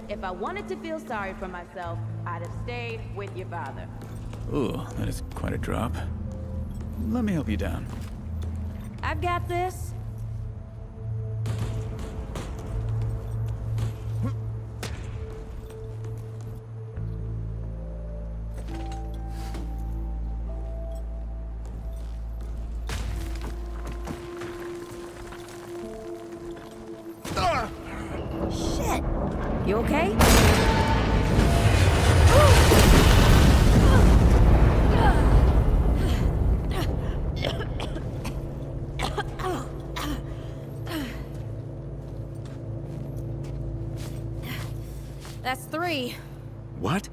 If I wanted to feel sorry for myself, I'd have stayed with your father. Ooh, that is quite a drop. Let me help you down. I've got this. Shit! You okay? That's 3. What?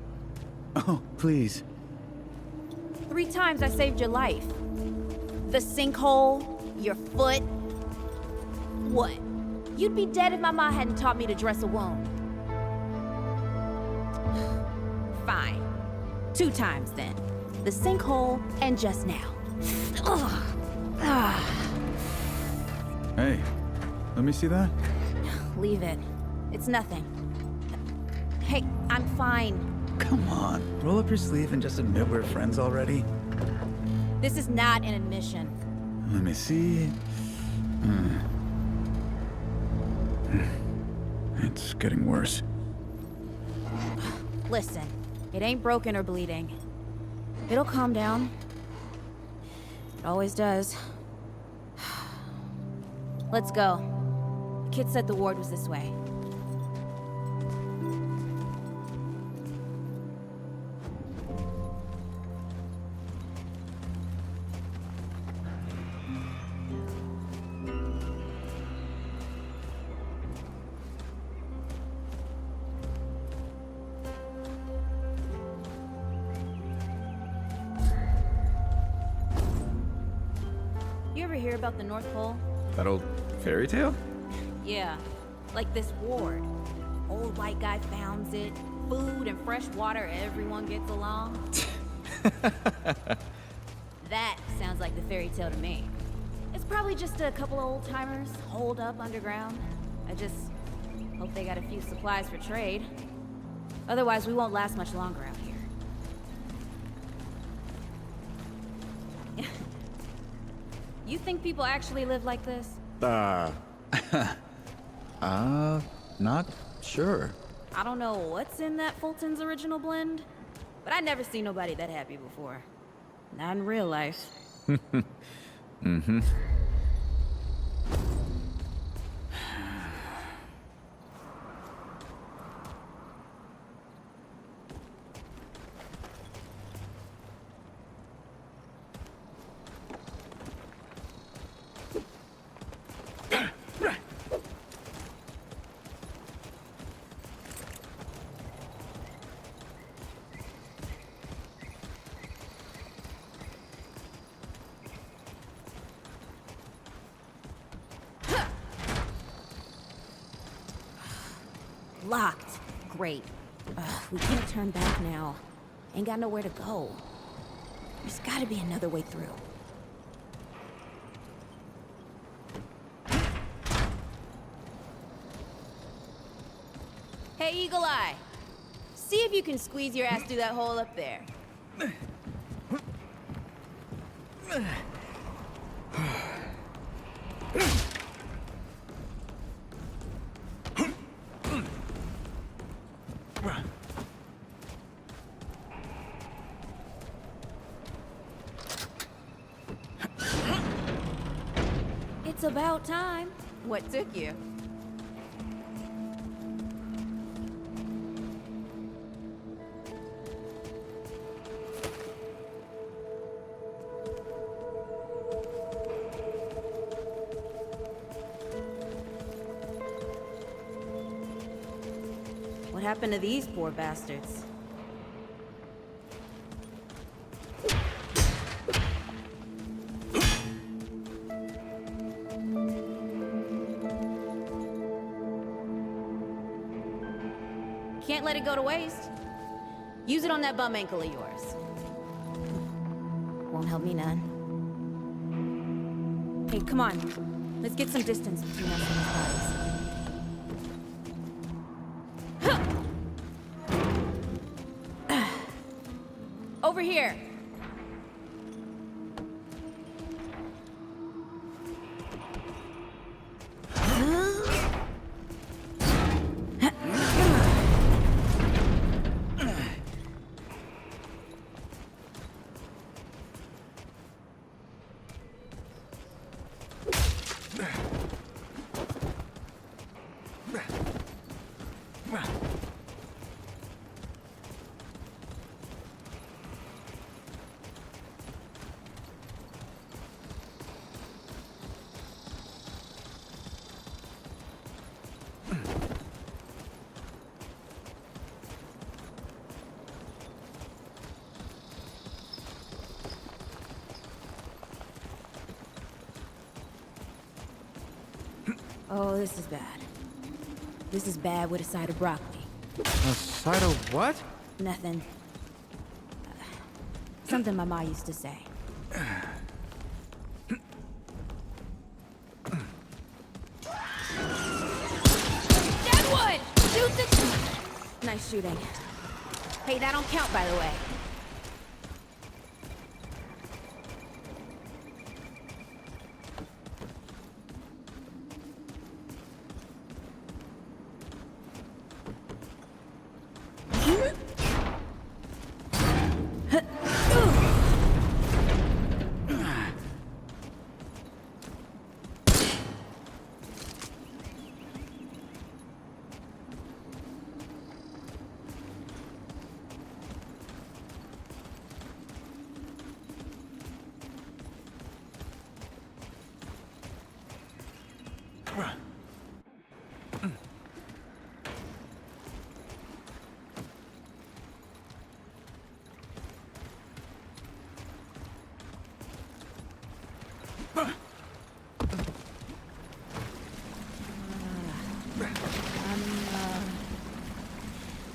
Oh, please. 3 times I saved your life. The sinkhole, your foot. What? You'd be dead if my mom hadn't taught me to dress a wound. Fine. 2 times then. The sinkhole and just now. Hey, let me see that. Leave it. It's nothing. Hey, I'm fine. Come on, roll up your sleeve and just admit we're friends already. This is not an admission. Let me see. It's getting worse. Listen, it ain't broken or bleeding. It'll calm down. It always does. Let's go. Kid said the ward was this way. You ever hear about the North Pole? That old fairy tale? Yeah, like this ward. Old white guy founds it. Food and fresh water, everyone gets along. That sounds like the fairy tale to me. It's probably just a couple of old-timers holed up underground. I just hope they got a few supplies for trade. Otherwise, we won't last much longer out here. You think people actually live like this? Not sure. I don't know what's in that Fulton's original blend, but I'd never seen nobody that happy before. Not in real life. Mm-hmm. Locked. Great. We can't turn back now. Ain't got nowhere to go. There's gotta be another way through. Hey, Eagle Eye. See if you can squeeze your ass through that hole up there. It's about time. What took you? What happened to these poor bastards? Can't let it go to waste. Use it on that bum ankle of yours. Won't help me none. Hey, come on. Let's get some distance between us and these bodies. Over here. Oh, this is bad. This is bad with a side of broccoli. A side of what? Nothing. Something my ma used to say. Deadwood! Shoot the... Nice shooting. Hey, that don't count, by the way.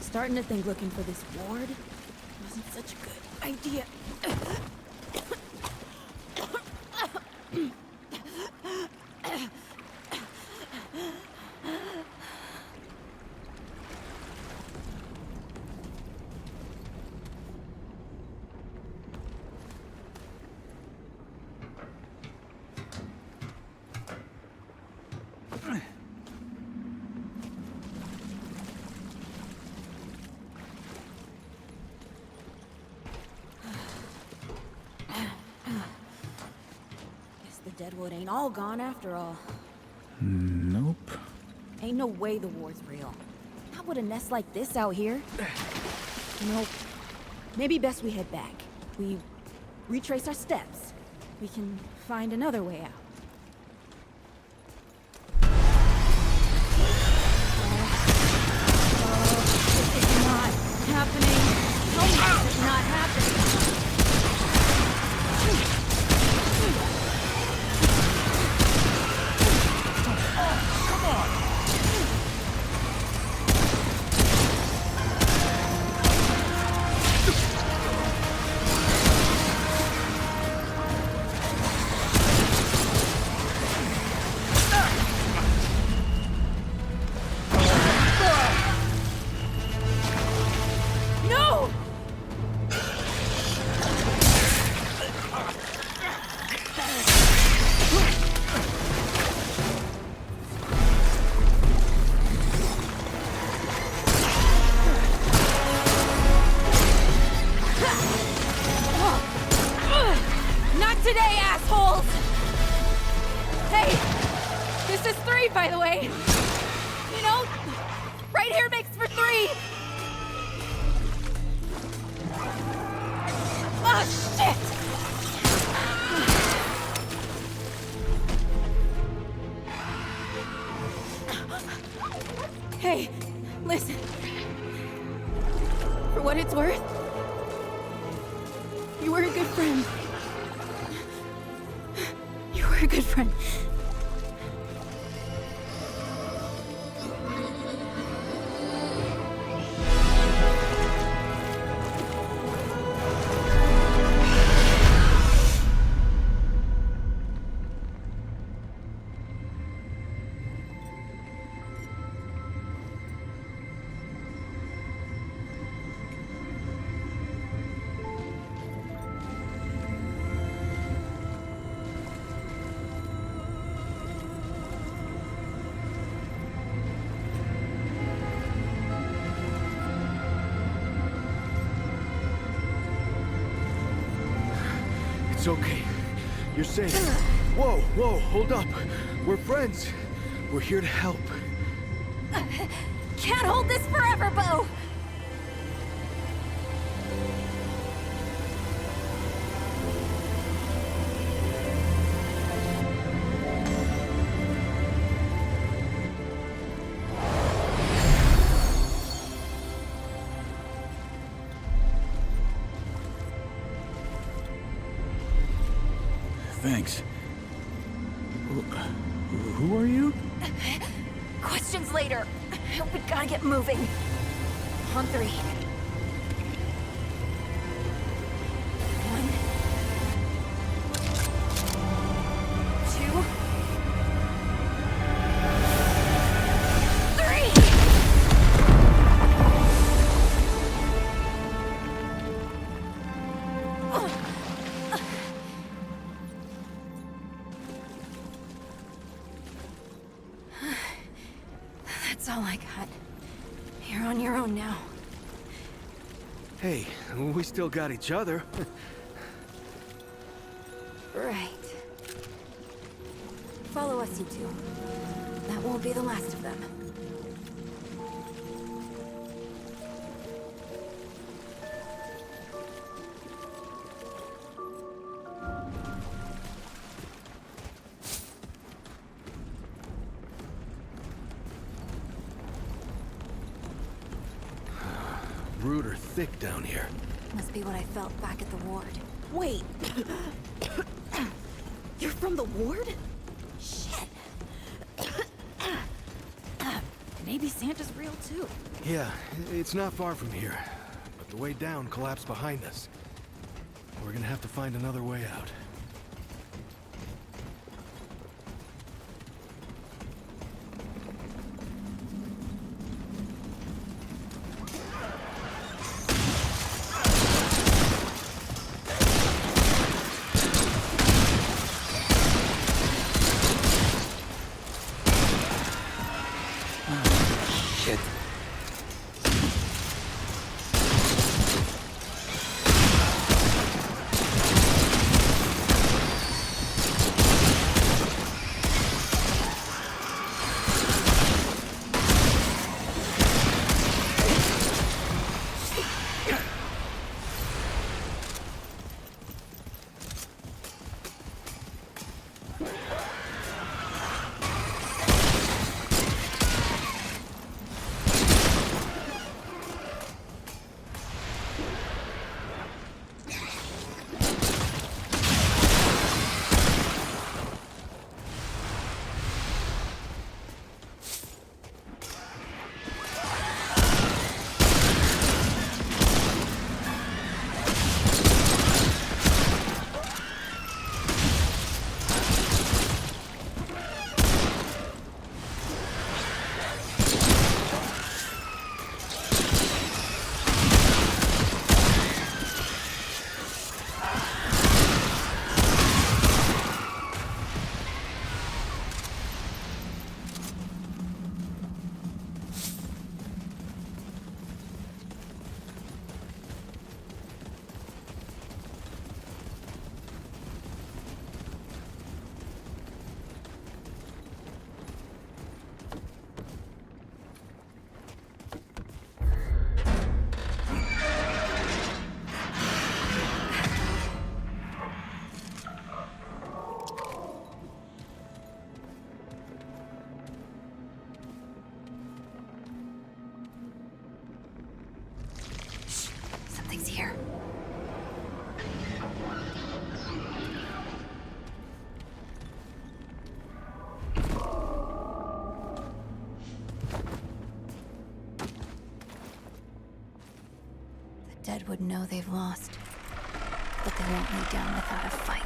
Starting to think looking for this ward wasn't such a good idea. Deadwood ain't all gone after all. Nope. Ain't no way the ward's real. Not with a nest like this out here. You know, maybe best we head back. We retrace our steps. We can find another way out. This is not happening. No, this is not happening. By the way, you know, right here makes for 3. Oh, shit! Hey, listen. For what it's worth, you were a good friend. You were a good friend. It's okay. You're safe. Whoa, whoa, hold up. We're friends. We're here to help. Can't hold this forever, Bo! Thanks. Who are you? Questions later. We gotta get moving. On 3. 1, 2, 3! That's all I got. You're on your own now. Hey, we still got each other. Right. Follow us, you two. That won't be the last of them. Rude or thick down here. Must be what I felt back at the ward. Wait! You're from the ward? Shit! Maybe Santa's real too. Yeah, it's not far from here. But the way down collapsed behind us. We're gonna have to find another way out. Something's here. The dead would know they've lost, but they won't lay down without a fight.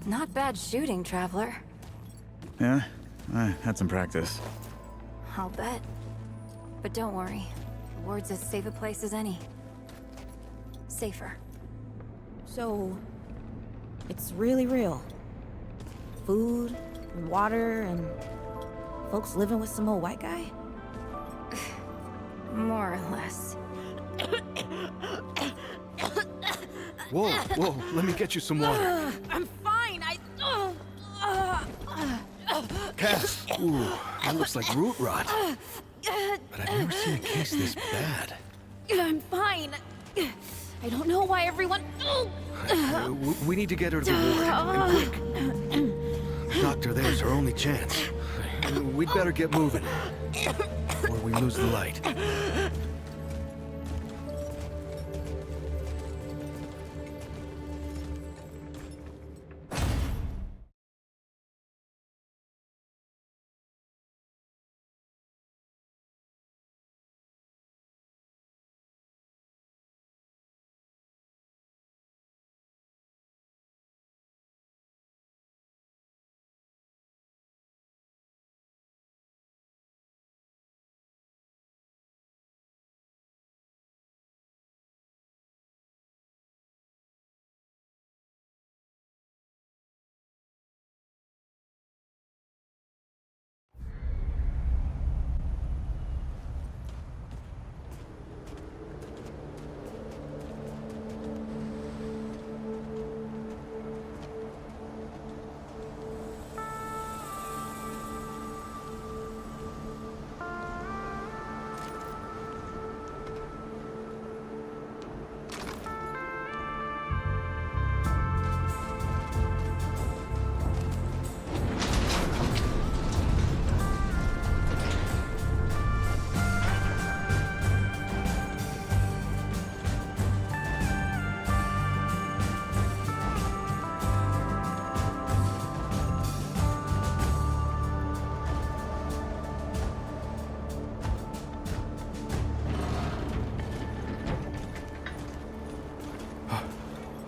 Not bad shooting, Traveler. Yeah, I had some practice. I'll bet. But don't worry. The ward's as safe a place as any. Safer. So, it's really real. Food, and water, and folks living with some old white guy? More or less. Whoa, whoa, let me get you some water. I'm fine, Cass, ooh, that looks like root rot. But I've never seen a case this bad. I'm fine. I don't know why everyone... We need to get her to the ward, and quick. Doctor, there's her only chance. We'd better get moving, or we lose the light.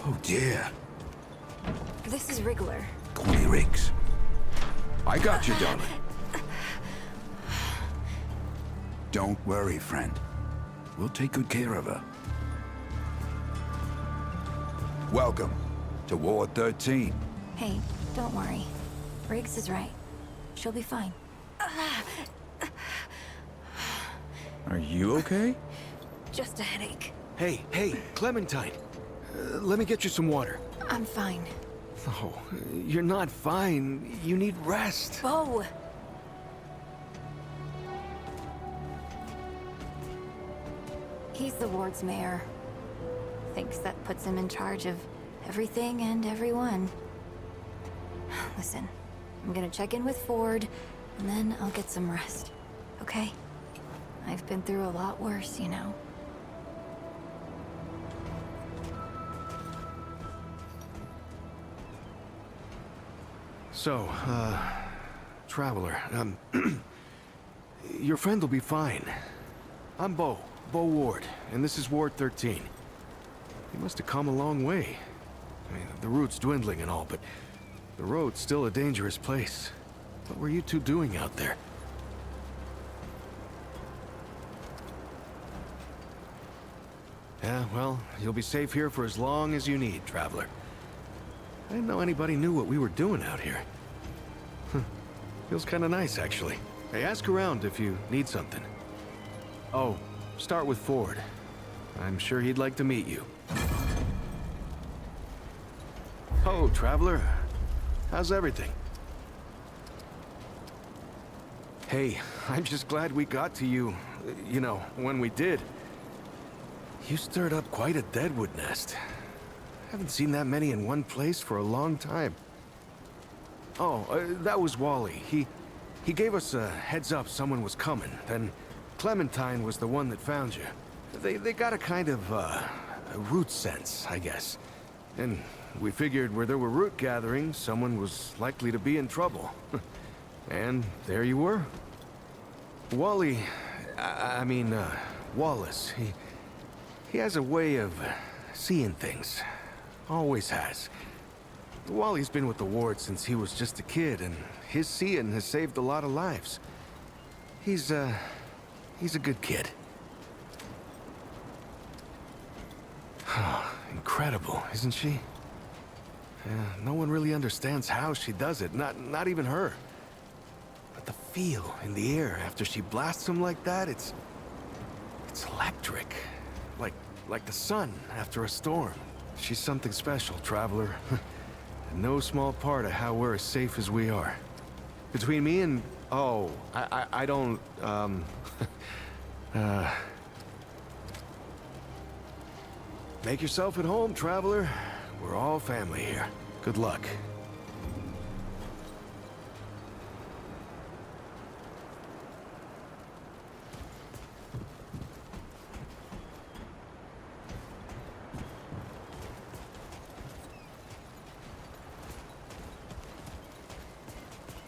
Oh dear. This is Wriggler. Call me Riggs. I got you, darling. Don't worry, friend. We'll take good care of her. Welcome to Ward 13. Hey, don't worry. Riggs is right. She'll be fine. Are you okay? Just a headache. Hey, Clementine. Let me get you some water. I'm fine. No, you're not fine. You need rest. Bo! He's the ward's mayor. Thinks that puts him in charge of everything and everyone. Listen, I'm gonna check in with Ford, and then I'll get some rest. Okay? I've been through a lot worse, you know. So, Traveler, your friend will be fine. I'm Bo Ward, and this is Ward 13. You must have come a long way. I mean, the route's dwindling and all, but the road's still a dangerous place. What were you two doing out there? Yeah, well, you'll be safe here for as long as you need, Traveler. I didn't know anybody knew what we were doing out here. Feels kind of nice, actually. Hey, ask around if you need something. Oh, start with Ford. I'm sure he'd like to meet you. Oh, Traveler. How's everything? Hey, I'm just glad we got to you, you know, when we did. You stirred up quite a deadwood nest. Haven't seen that many in one place for a long time. Oh, that was Wally. He gave us a heads up someone was coming. Then Clementine was the one that found you. They got a kind of, a root sense, I guess. And we figured where there were root gatherings, someone was likely to be in trouble. And there you were. Wally, I mean, Wallace, he has a way of seeing things. Always has. Wally's been with the ward since he was just a kid, and his seeing has saved a lot of lives. He's a good kid. Incredible, isn't she? Yeah, no one really understands how she does it, not even her. But the feel in the air after she blasts him like that, it's electric. Like the sun after a storm. She's something special, Traveler. And no small part of how we're as safe as we are. Between me and... Oh, I don't... Make yourself at home, Traveler. We're all family here. Good luck.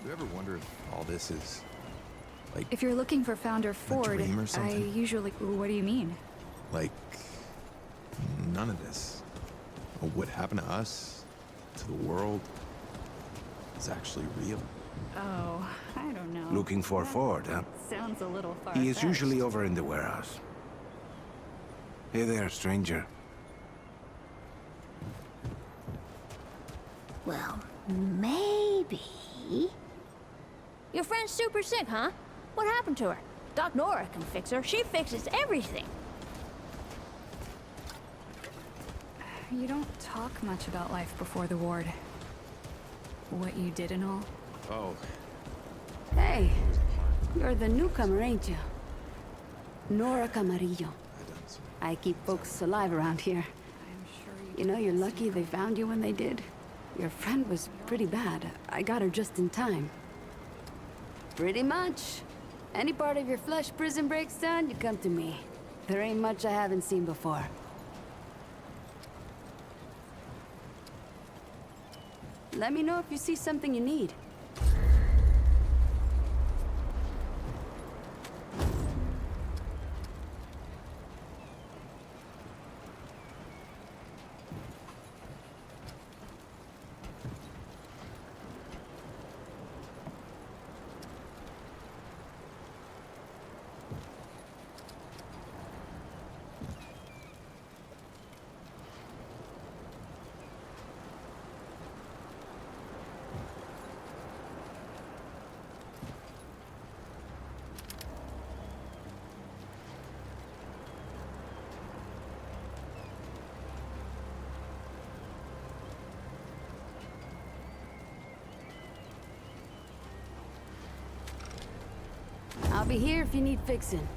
You ever wonder if all this is, like, If you're looking for Founder a Ford, dream or I something? usually... What do you mean? Like, none of this, or what happened to us, to the world, is actually real? Oh, I don't know. Looking for Ford, huh? Sounds a little far. He is usually over in the warehouse. Hey there, stranger. Well, maybe... Your friend's super sick, huh? What happened to her? Doc Nora can fix her. She fixes everything. You don't talk much about life before the ward. What you did and all. Oh, Hey, you're the newcomer, ain't you? Nora Camarillo. I done some. I keep folks alive around here. I'm sure You know, you're lucky they found you when they did. Your friend was pretty bad. I got her just in time. Pretty much. Any part of your flesh prison breaks down, you come to me. There ain't much I haven't seen before. Let me know if you see something you need. I'll be here if you need fixing.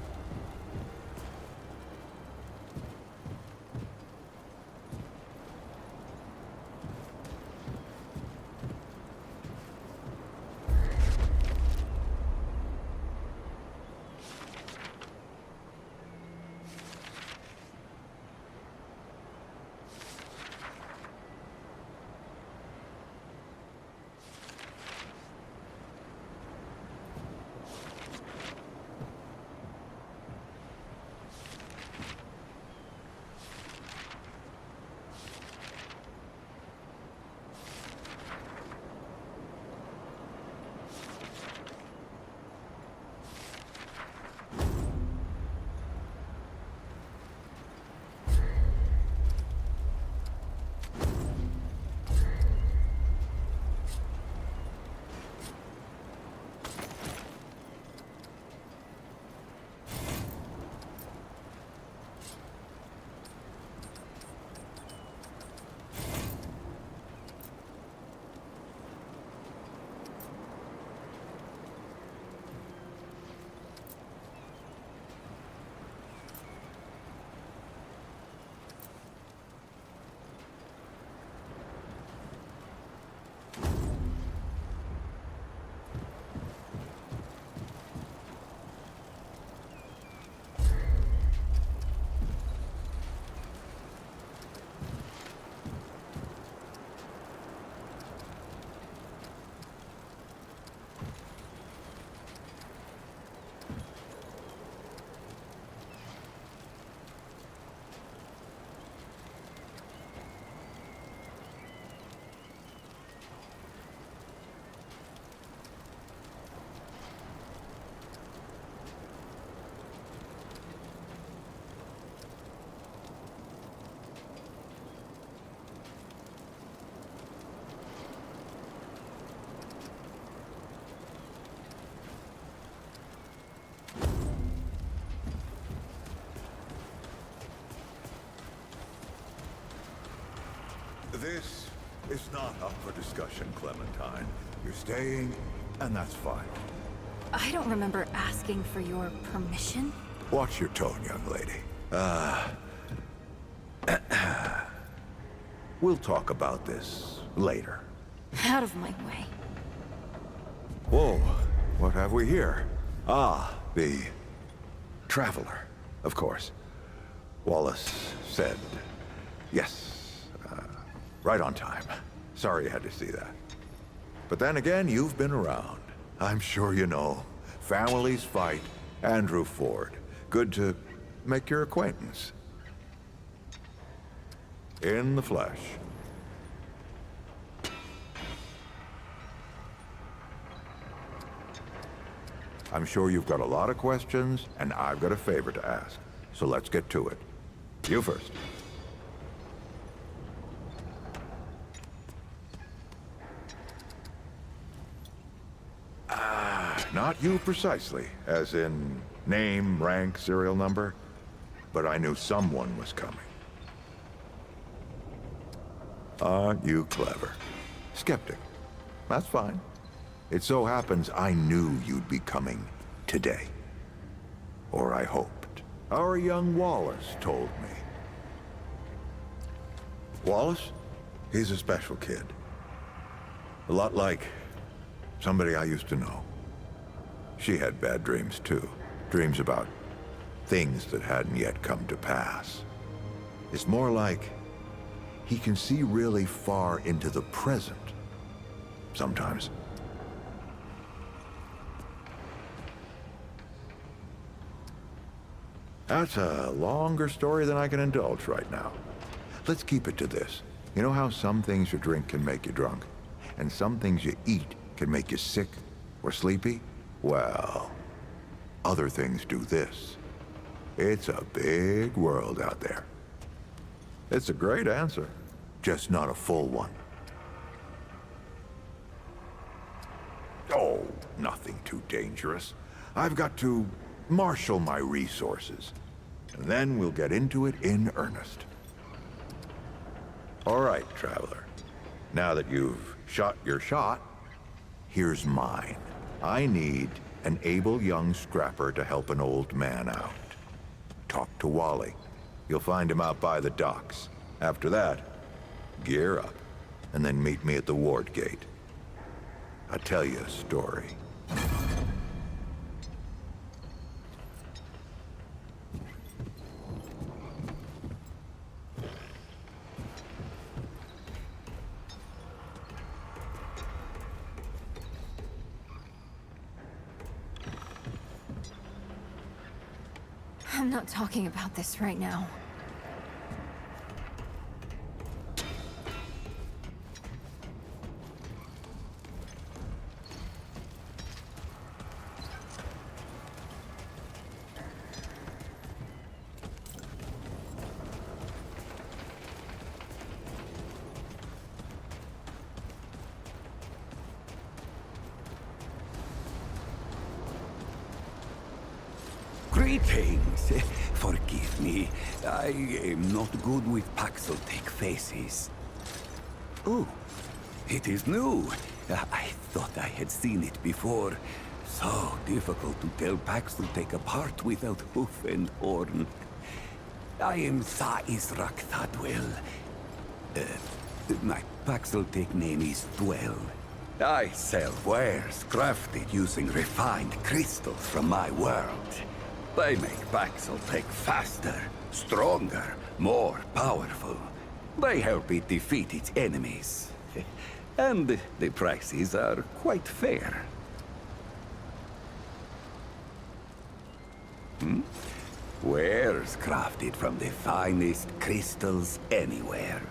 This is not up for discussion, Clementine. You're staying, and that's fine. I don't remember asking for your permission. Watch your tone, young lady. We'll talk about this later. Out of my way. Whoa, what have we here? Ah, the Traveler, of course. Wallace said yes. Right on time. Sorry you had to see that. But then again, you've been around. I'm sure you know. Families fight. Andrew Ford. Good to make your acquaintance. In the flesh. I'm sure you've got a lot of questions, and I've got a favor to ask. So let's get to it. You first. Not you precisely, as in name, rank, serial number, but I knew someone was coming. Aren't you clever? Skeptic. That's fine. It so happens I knew you'd be coming today. Or I hoped. Our young Wallace told me. Wallace? He's a special kid. A lot like somebody I used to know. She had bad dreams too. Dreams about things that hadn't yet come to pass. It's more like he can see really far into the present. Sometimes. That's a longer story than I can indulge right now. Let's keep it to this. You know how some things you drink can make you drunk? And some things you eat can make you sick or sleepy? Well, other things do this. It's a big world out there. It's a great answer, just not a full one. Oh, nothing too dangerous. I've got to marshal my resources, and then we'll get into it in earnest. All right, Traveler. Now that you've shot your shot, here's mine. I need an able young scrapper to help an old man out. Talk to Wally. You'll find him out by the docks. After that, gear up, and then meet me at the ward gate. I'll tell you a story. I'm not talking about this right now. Greetings. Forgive me. I am not good with Paxel-Tech faces. Oh, it is new. I thought I had seen it before. So difficult to tell Paxel-Tech apart without hoof and horn. I am Sa Israk Thadwell. My Paxel-Tech name is Dwell. I sell wares crafted using refined crystals from my world. They make Paxel-Tech faster, stronger, more powerful. They help it defeat its enemies. And the prices are quite fair. Wares crafted from the finest crystals anywhere.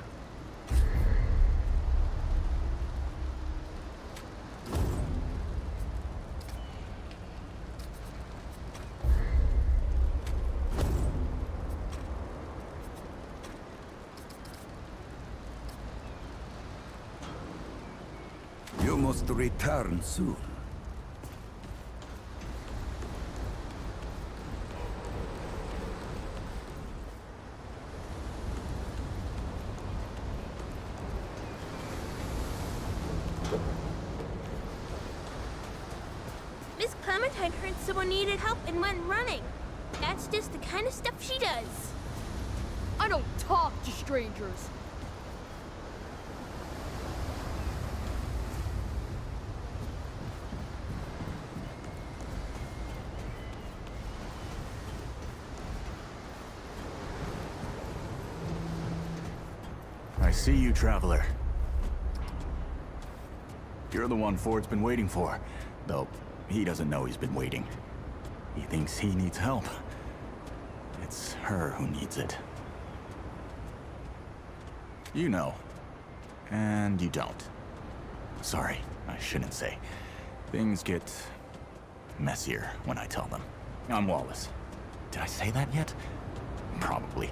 You must return soon. Miss Clementine heard someone needed help and went running. That's just the kind of stuff she does. I don't talk to strangers. I see you, traveler. You're the one Ford's been waiting for. Though, he doesn't know he's been waiting. He thinks he needs help. It's her who needs it. You know. And you don't. Sorry, I shouldn't say. Things get messier when I tell them. I'm Wallace. Did I say that yet? Probably.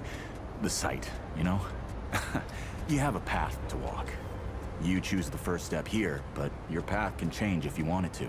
The site, you know? You have a path to walk. You choose the first step here, but your path can change if you want it to.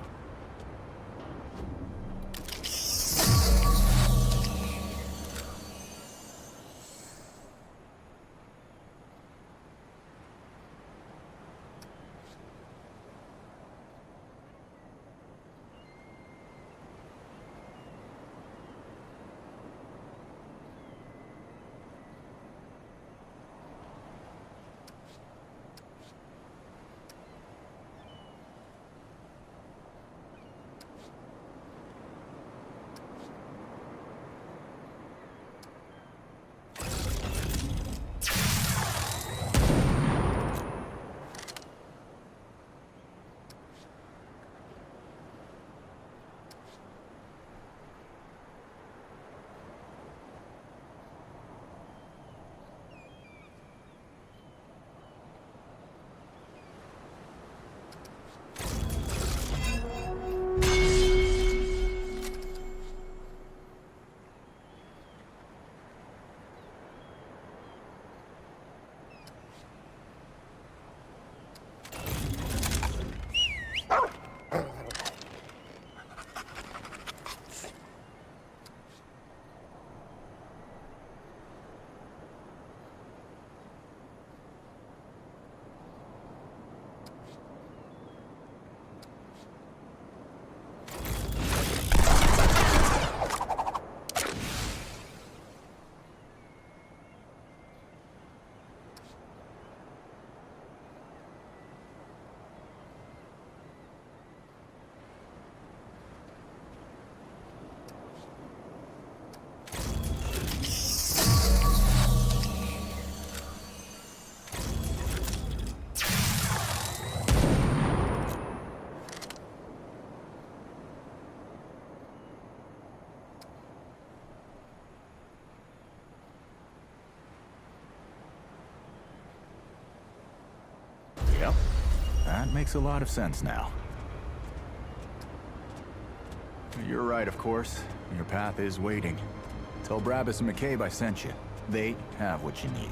Yep. That makes a lot of sense now. You're right, of course. Your path is waiting. Tell Brabus and McCabe I sent you. They have what you need.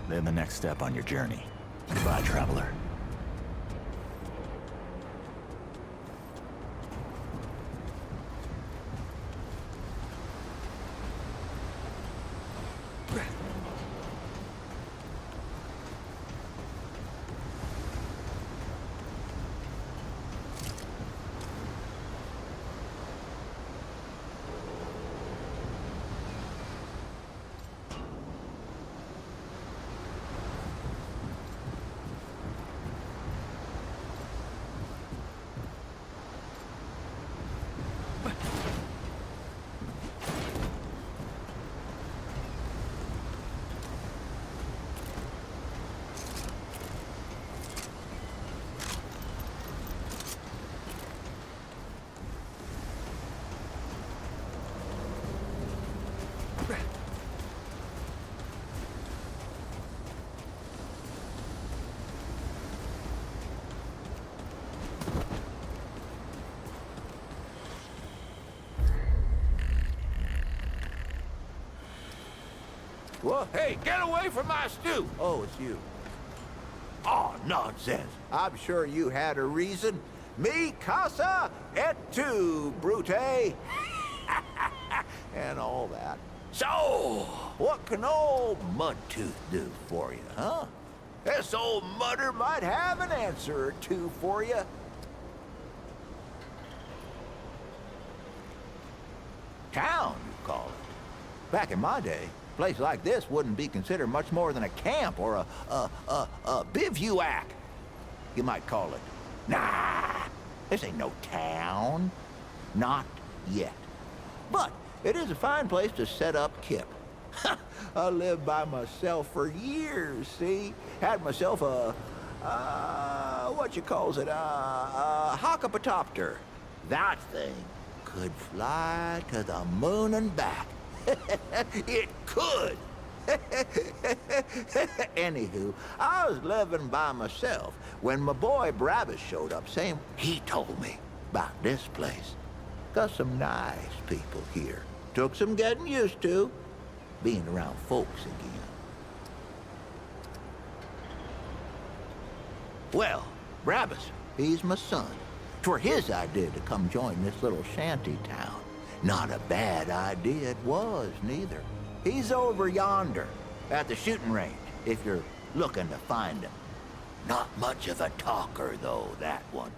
They're the next step on your journey. Goodbye, traveler. Well, hey, get away from my stew! Oh, it's you. Oh, nonsense. I'm sure you had a reason. Mi casa et tu, Brute. And all that. So, what can old Mudtooth do for you, huh? This old mudder might have an answer or two for you. Town, you call it. Back in my day, a place like this wouldn't be considered much more than a camp or a bivouac. You might call it. Nah, this ain't no town. Not yet. But it is a fine place to set up kip. I lived by myself for years, see? Had myself what you calls it, a hockapatopter. That thing could fly to the moon and back. It could. Anywho, I was living by myself when my boy Brabus showed up saying he told me about this place. Got some nice people here. Took some getting used to, being around folks again. Well, Brabus, he's my son. 'Twere his idea to come join this little shanty town. Not a bad idea it was, neither. He's over yonder, at the shooting range, if you're looking to find him. Not much of a talker, though, that one.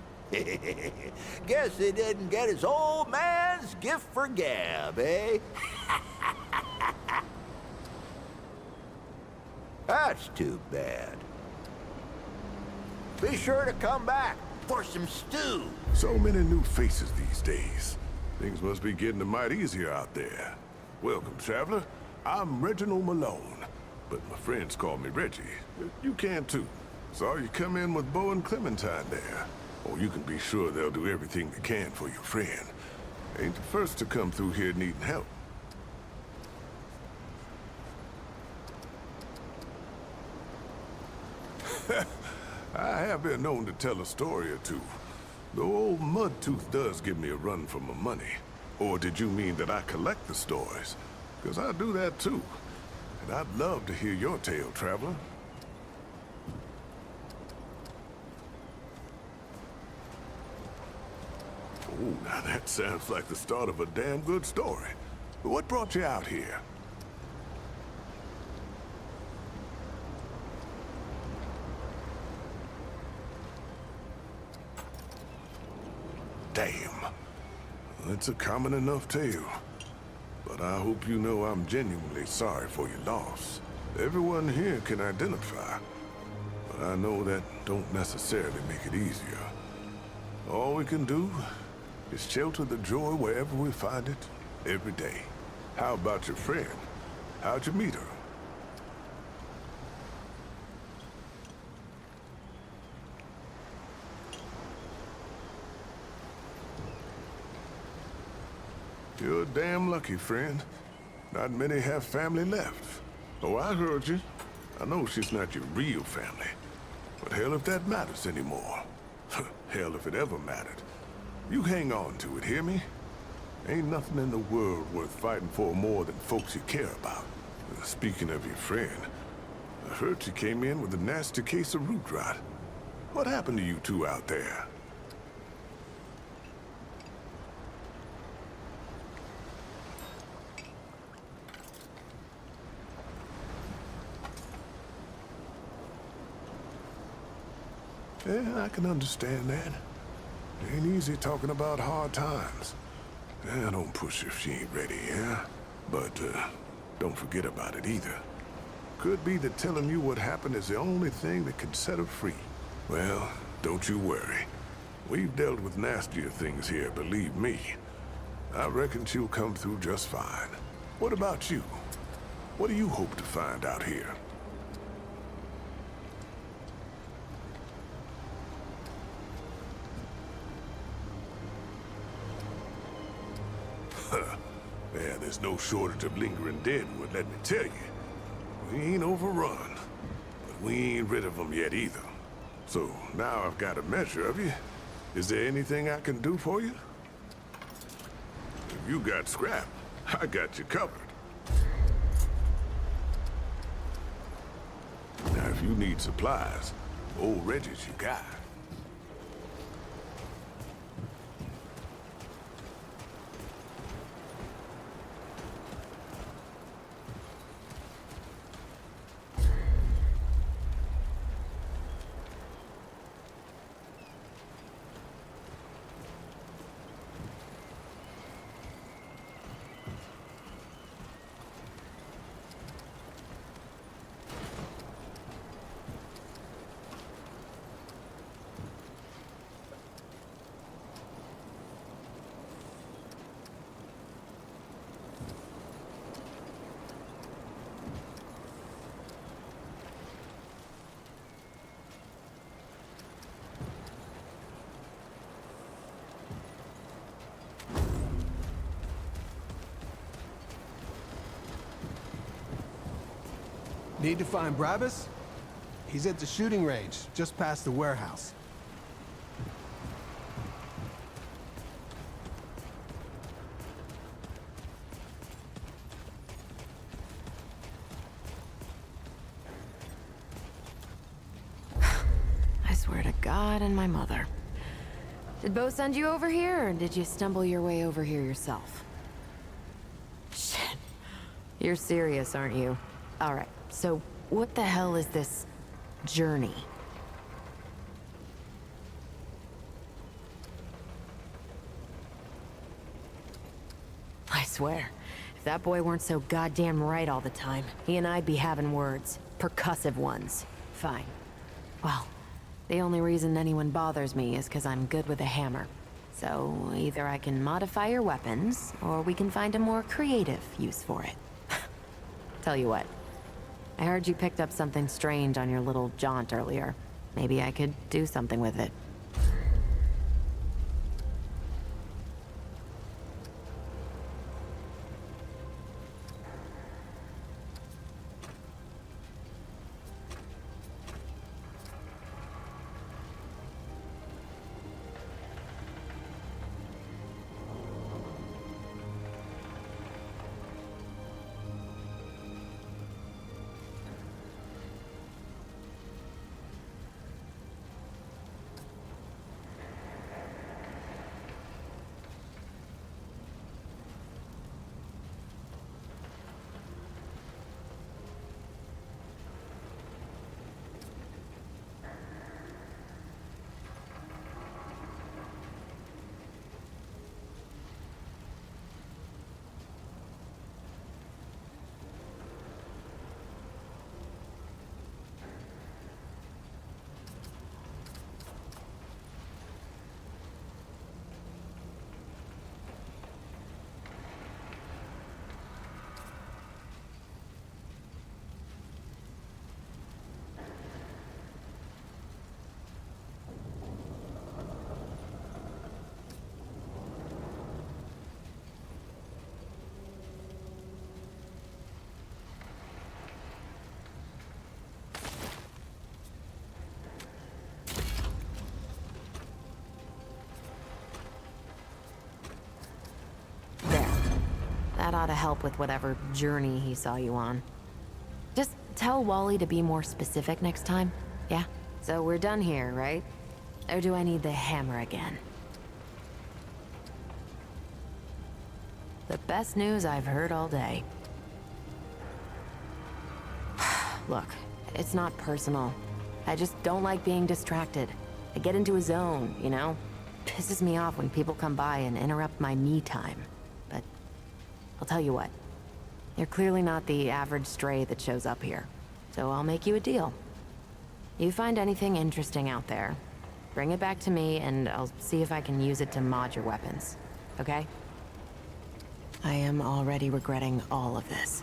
Guess he didn't get his old man's gift for gab, eh? That's too bad. Be sure to come back for some stew. So many new faces these days. Things must be getting a mite easier out there. Welcome, traveler. I'm Reginald Malone, but my friends call me Reggie. You can too. Saw you come in with Bo and Clementine there. Oh, you can be sure they'll do everything they can for your friend. Ain't the first to come through here needing help. I have been known to tell a story or two. Though old Mudtooth does give me a run for my money. Or did you mean that I collect the stories? Because I do that too. And I'd love to hear your tale, traveler. Oh, now that sounds like the start of a damn good story. But what brought you out here? Damn. It's a common enough tale. But I hope you know I'm genuinely sorry for your loss. Everyone here can identify. But I know that don't necessarily make it easier. All we can do is shelter the joy wherever we find it, every day. How about your friend? How'd you meet her? You're damn lucky, friend. Not many have family left. Oh, I heard you. I know she's not your real family. But hell if that matters anymore. Hell if it ever mattered. You hang on to it, hear me? Ain't nothing in the world worth fighting for more than folks you care about. Speaking of your friend, I heard she came in with a nasty case of root rot. What happened to you two out there? Yeah, I can understand that. Ain't easy talking about hard times. Yeah, don't push if she ain't ready, yeah? But, don't forget about it either. Could be that telling you what happened is the only thing that can set her free. Well, don't you worry. We've dealt with nastier things here, believe me. I reckon she'll come through just fine. What about you? What do you hope to find out here? Yeah, there's no shortage of lingering deadwood, let me tell you. We ain't overrun, but we ain't rid of them yet either. So now I've got a measure of you. Is there anything I can do for you? If you got scrap, I got you covered. Now, if you need supplies, old Reggie's you got. Need to find Brabus? He's at the shooting range, just past the warehouse. I swear to God and my mother. Did Bo send you over here, or did you stumble your way over here yourself? Shit. You're serious, aren't you? Alright, so what the hell is this journey? I swear, if that boy weren't so goddamn right all the time, he and I'd be having words. Percussive ones. Fine. Well, the only reason anyone bothers me is because I'm good with a hammer. So either I can modify your weapons, or we can find a more creative use for it. Tell you what, I heard you picked up something strange on your little jaunt earlier. Maybe I could do something with it. That ought to help with whatever journey he saw you on. Just tell Wally to be more specific next time, yeah? So we're done here, right? Or do I need the hammer again? The best news I've heard all day. Look, it's not personal. I just don't like being distracted. I get into a zone, you know? Pisses me off when people come by and interrupt my me time. But I'll tell you what. You're clearly not the average stray that shows up here. So I'll make you a deal. You find anything interesting out there, bring it back to me and I'll see if I can use it to mod your weapons. Okay? I am already regretting all of this.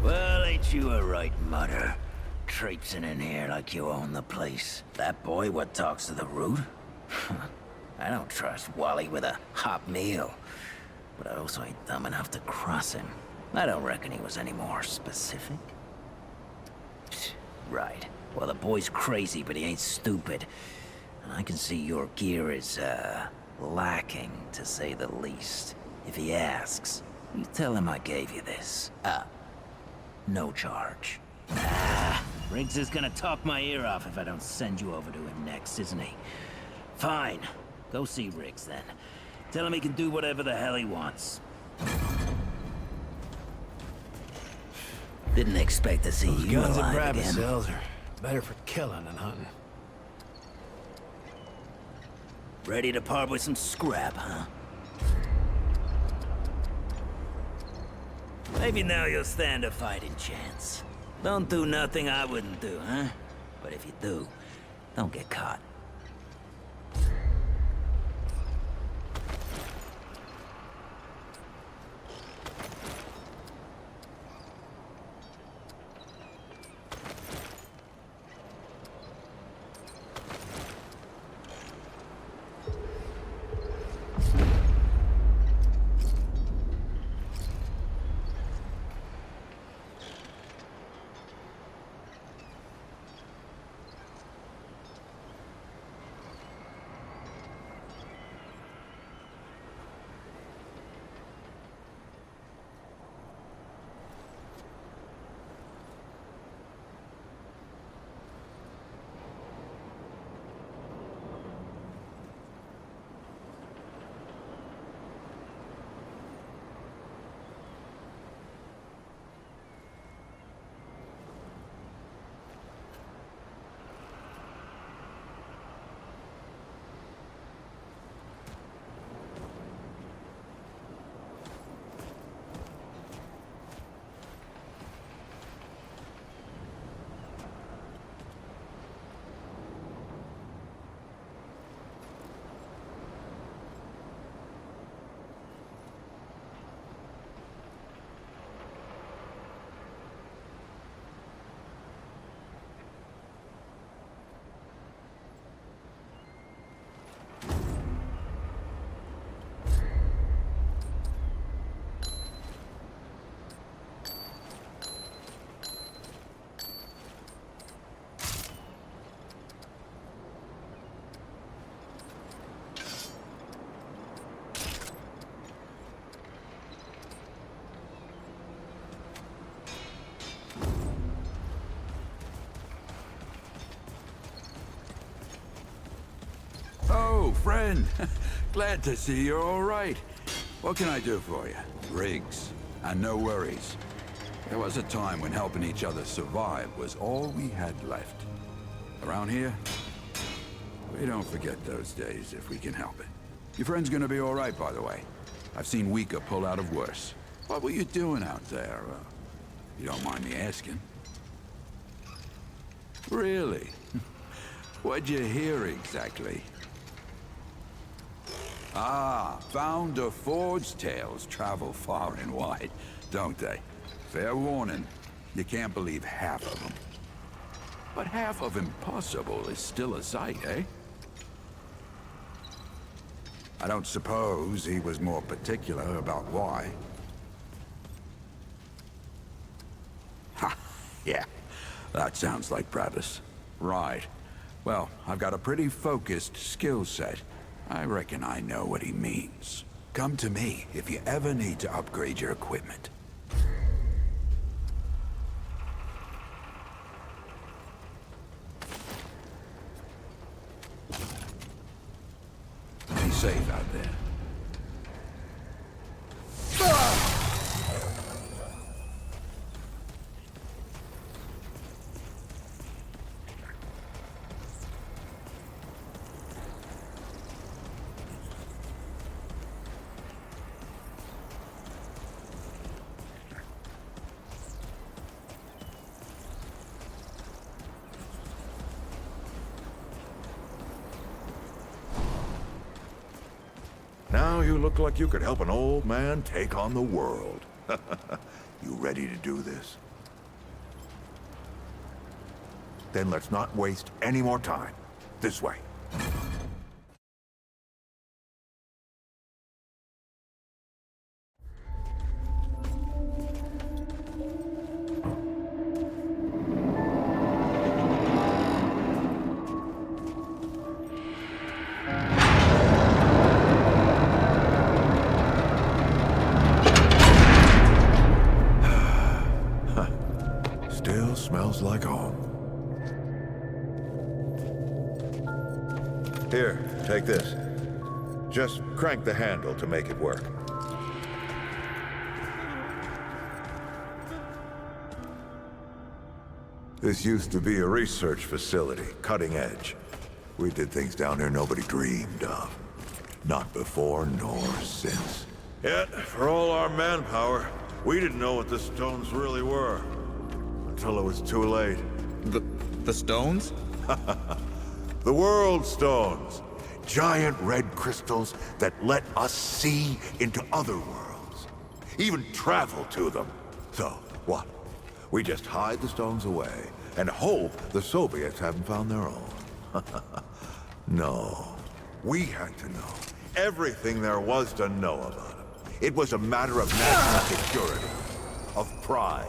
Well, ain't you a right mutter? Traipsing in here like you own the place. That boy what talks to the root? I don't trust Wally with a hot meal. But I also ain't dumb enough to cross him. I don't reckon he was any more specific. Right. Well, the boy's crazy, but he ain't stupid. And I can see your gear is, lacking, to say the least. If he asks, you tell him I gave you this. No charge. Riggs is gonna talk my ear off if I don't send you over to him next, isn't he? Fine. Go see Riggs, then. Tell him he can do whatever the hell he wants. Didn't expect to see you Guns alive and again. cells are better for killing than hunting. Ready to part with some scrap, huh? Maybe now you'll stand a fighting chance. Don't do nothing I wouldn't do, huh? But if you do, don't get caught. friend. Glad to see you're all right. What can I do for you? Riggs, and no worries. There was a time when helping each other survive was all we had left. Around here, we don't forget those days if we can help it. Your friend's gonna be all right, by the way. I've seen weaker pull out of worse. What were you doing out there? You don't mind me asking? Really? What'd you hear exactly? Ah, founder Ford's tales travel far and wide, don't they? Fair warning, you can't believe half of them. But half of impossible is still a sight, eh? I don't suppose he was more particular about why. Ha! Yeah, that sounds like Travis. Right. Well, I've got a pretty focused skill set. I reckon I know what he means. Come to me if you ever need to upgrade your equipment. Be safe out there. Now you look like you could help an old man take on the world. You ready to do this? Then let's not waste any more time. This way. Still smells like home. Here, take this. Just crank the handle to make it work. This used to be a research facility, cutting edge. We did things down here nobody dreamed of. Not before nor since. Yet, for all our manpower, we didn't know what the stones really were. Until it was too late. The stones? The world stones. Giant red crystals that let us see into other worlds. Even travel to them. So, what? We just hide the stones away and hope the Soviets haven't found their own. No. We had to know everything there was to know about them. It was a matter of national security. Of pride.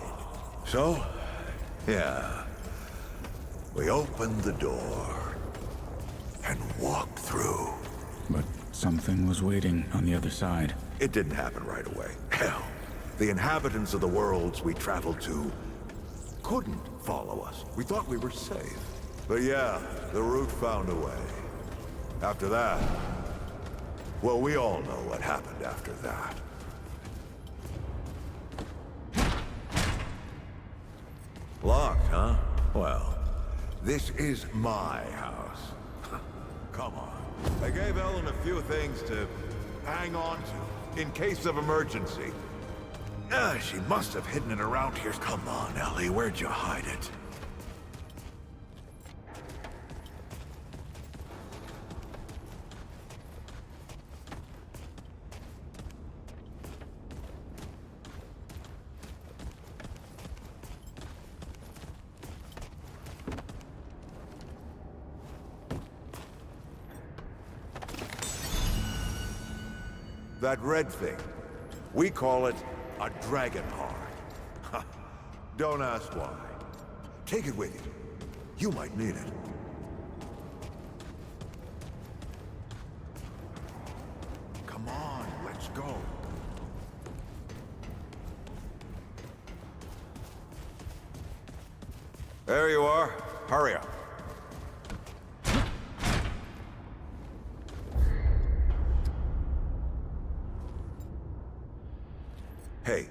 So, yeah. We opened the door and walked through. But something was waiting on the other side. It didn't happen right away. Hell, the inhabitants of the worlds we traveled to couldn't follow us. We thought we were safe. But yeah, the route found a way. After that, well, we all know what happened after that. Locked, huh? Well, this is my house. Come on. I gave Ellen a few things to hang on to, in case of emergency. She must have hidden it around here. Come on, Ellie, where'd you hide it? That red thing. We call it a dragon heart. Don't ask why. Take it with you. You might need it. Come on, let's go. There you are. Hurry up. Hey,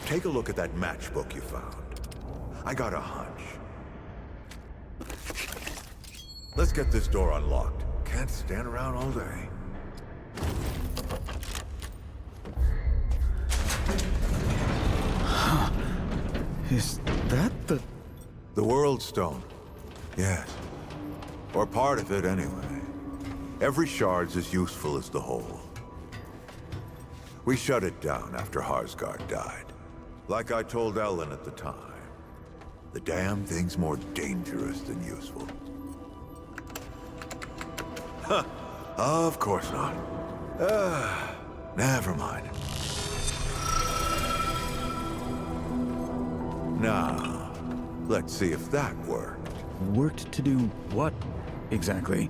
take a look at that matchbook you found. I got a hunch. Let's get this door unlocked. Can't stand around all day. Is that the... The World Stone. Yes. Or part of it, anyway. Every shard's as useful as the whole. We shut it down after Harsgard died. Like I told Ellen at the time. The damn thing's more dangerous than useful. Huh. Of course not. Never mind. Now, let's see if that worked. Worked to do what, exactly?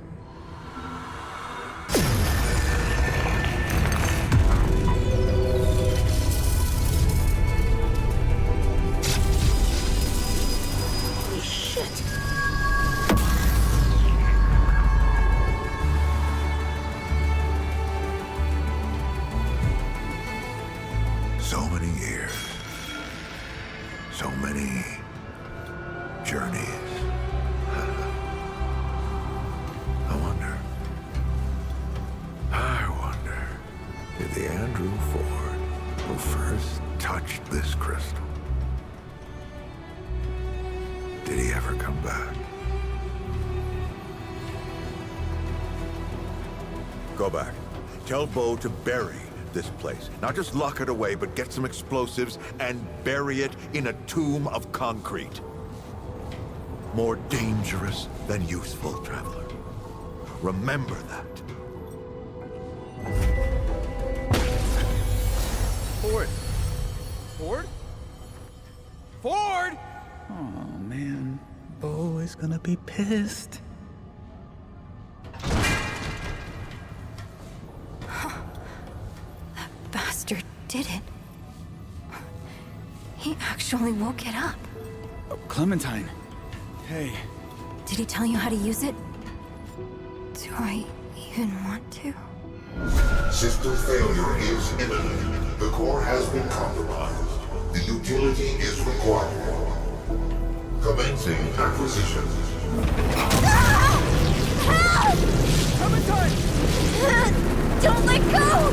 Holy shit. So many years. So many journeys. I wonder if the Andrew Ford who first touched this crystal, did he ever come back? Go back. Tell Bo to bury this place. Not just lock it away, but get some explosives and bury it in a tomb of concrete. More dangerous than useful, traveler. Remember that. Ford! Ford? Ford! Oh, man. Bo is gonna be pissed. That bastard did it. He actually woke it up. Clementine. Hey. Did he tell you how to use it? Do I even want to? System failure is imminent. The core has been compromised. The utility is required. Commencing acquisition. Help! Clementine! Don't let go!